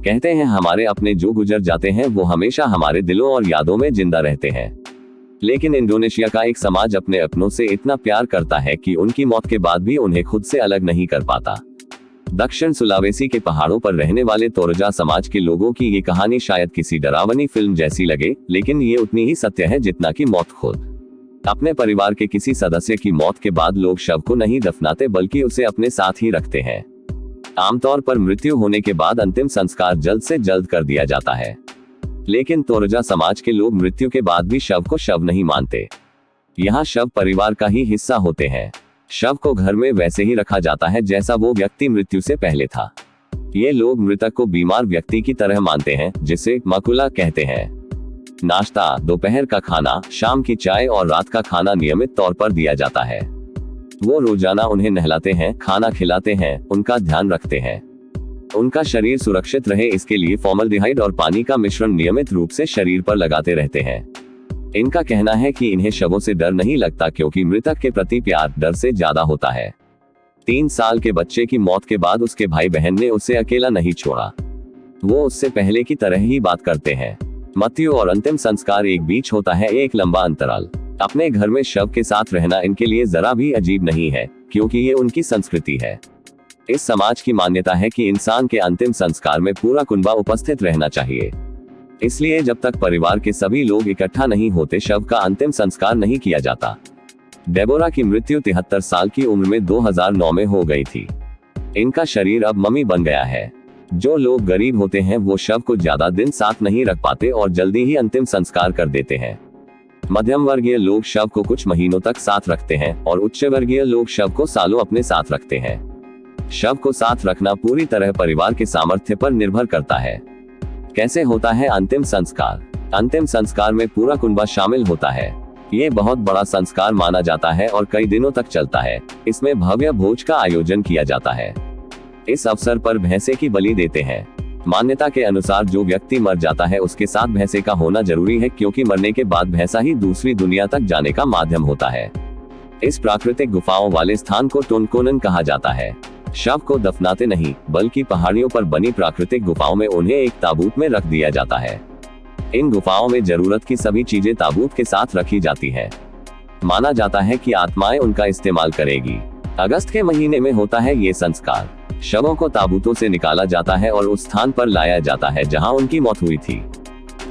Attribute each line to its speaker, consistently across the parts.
Speaker 1: कहते हैं हमारे अपने जो गुजर जाते हैं वो हमेशा हमारे दिलों और यादों में जिंदा रहते हैं। लेकिन इंडोनेशिया का एक समाज अपने अपनों से इतना प्यार करता है कि उनकी मौत के बाद भी उन्हें खुद से अलग नहीं कर पाता। दक्षिण सुलावेसी के पहाड़ों पर रहने वाले तोरजा समाज के लोगों की ये कहानी शायद किसी डरावनी फिल्म जैसी लगे, लेकिन ये उतनी ही सत्य है जितना कि मौत खुद। अपने परिवार के किसी सदस्य की मौत के बाद लोग शव को नहीं दफनाते बल्कि उसे अपने साथ ही रखते हैं। आमतौर पर मृत्यु होने के बाद अंतिम संस्कार जल्द से जल्द कर दिया जाता है, लेकिन तोरजा समाज के लोग मृत्यु के बाद भी शव को शव नहीं मानते। यहाँ शव परिवार का ही हिस्सा होते हैं। शव को घर में वैसे ही रखा जाता है जैसा वो व्यक्ति मृत्यु से पहले था। ये लोग मृतक को बीमार व्यक्ति की तरह मानते हैं, जिसे मकुला कहते हैं। नाश्ता, दोपहर का खाना, शाम की चाय और रात का खाना नियमित तौर पर दिया जाता है। वो रोजाना उन्हें नहलाते हैं, खाना खिलाते हैं, उनका ध्यान रखते हैं। उनका शरीर सुरक्षित रहे इसके लिए फॉर्मल्डिहाइड और पानी का मिश्रण नियमित रूप से शरीर पर लगाते रहते हैं। इनका कहना है कि इन्हें शवों से डर नहीं लगता क्योंकि मृतक के प्रति प्यार डर से ज्यादा होता है। 3 साल के बच्चे की मौत के बाद उसके भाई बहन ने उसे अकेला नहीं छोड़ा। वो उससे पहले की तरह ही बात करते हैं। मृत्यु और अंतिम संस्कार एक बीच होता है एक लंबा अंतराल। अपने घर में शव के साथ रहना इनके लिए जरा भी अजीब नहीं है, क्योंकि ये उनकी संस्कृति है। इस समाज की मान्यता है कि इंसान के अंतिम संस्कार में पूरा कुनबा उपस्थित रहना चाहिए। इसलिए जब तक परिवार के सभी लोग इकट्ठा नहीं होते शव का अंतिम संस्कार नहीं किया जाता। डेबोरा की मृत्यु 73 साल की उम्र में 2009 में हो गई थी। इनका शरीर अब मम्मी बन गया है। जो लोग गरीब होते हैं वो शव को ज्यादा दिन साथ नहीं रख पाते और जल्दी ही अंतिम संस्कार कर देते हैं। मध्यम वर्गीय लोग शव को कुछ महीनों तक साथ रखते हैं और उच्च वर्गीय लोग शव को सालों अपने साथ रखते हैं। शव को साथ रखना पूरी तरह परिवार के सामर्थ्य पर निर्भर करता है। कैसे होता है अंतिम संस्कार? अंतिम संस्कार में पूरा कुनबा शामिल होता है। ये बहुत बड़ा संस्कार माना जाता है और कई दिनों तक चलता है। इसमें भव्य भोज का आयोजन किया जाता है। इस अवसर पर भैंसे की बलि देते हैं। मान्यता के अनुसार जो व्यक्ति मर जाता है उसके साथ भैंसे का होना जरूरी है, क्योंकि मरने के बाद भैंसा ही दूसरी दुनिया तक जाने का माध्यम होता है। इस प्राकृतिक गुफाओं वाले स्थान को टोनकोनन कहा जाता है। शव को दफनाते नहीं बल्कि पहाड़ियों पर बनी प्राकृतिक गुफाओं में उन्हें एक ताबूत में रख दिया जाता है। इन गुफाओं में जरूरत की सभी चीजें ताबूत के साथ रखी जाती है। माना जाता है कि आत्माएं उनका इस्तेमाल करेगी। अगस्त के महीने में होता है ये संस्कार। शवों को ताबूतों से निकाला जाता है और उस स्थान पर लाया जाता है जहां उनकी मौत हुई थी।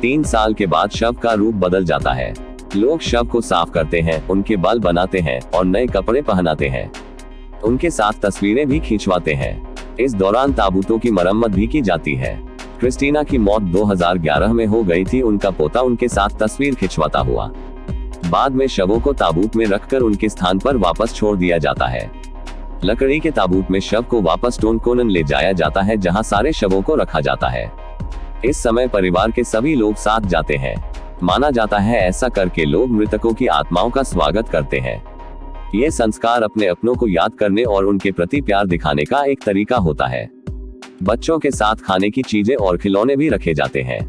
Speaker 1: 3 साल के बाद शव का रूप बदल जाता है। लोग शव को साफ करते हैं, उनके बाल बनाते हैं और नए कपड़े पहनाते हैं। उनके साथ तस्वीरें भी खिंचवाते हैं। इस दौरान ताबूतों की मरम्मत भी की जाती है। क्रिस्टीना की मौत 2011 में हो गई थी। उनका पोता उनके साथ तस्वीर खिंचवाता हुआ। बाद में शवों को ताबूत में रखकर उनके स्थान पर वापस छोड़ दिया जाता है। लकड़ी के ताबूत में शव को वापस टोनकोनन ले जाया जाता है जहां सारे शवों को रखा जाता है। इस समय परिवार के सभी लोग साथ जाते हैं। माना जाता है ऐसा करके लोग मृतकों की आत्माओं का स्वागत करते हैं। ये संस्कार अपने अपनों को याद करने और उनके प्रति प्यार दिखाने का एक तरीका होता है। बच्चों के साथ खाने की चीजें और खिलौने भी रखे जाते हैं।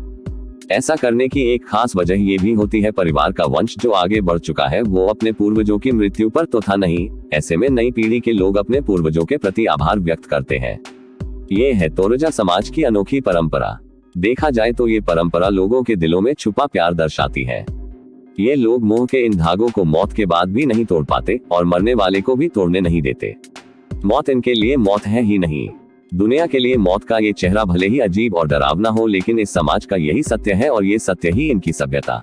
Speaker 1: ऐसा करने की एक खास वजह ये भी होती है, परिवार का वंश जो आगे बढ़ चुका है वो अपने पूर्वजों की मृत्यु पर तो था नहीं। ऐसे में नई पीढ़ी के लोग अपने पूर्वजों के प्रति आभार व्यक्त करते हैं। ये है तोरजा समाज की अनोखी परंपरा। देखा जाए तो ये परंपरा लोगों के दिलों में छुपा प्यार दर्शाती है। ये लोग मोह के इन धागों को मौत के बाद भी नहीं तोड़ पाते और मरने वाले को भी तोड़ने नहीं देते। मौत इनके लिए मौत है ही नहीं। दुनिया के लिए मौत का ये चेहरा भले ही अजीब और डरावना हो, लेकिन इस समाज का यही सत्य है और ये सत्य ही इनकी सभ्यता।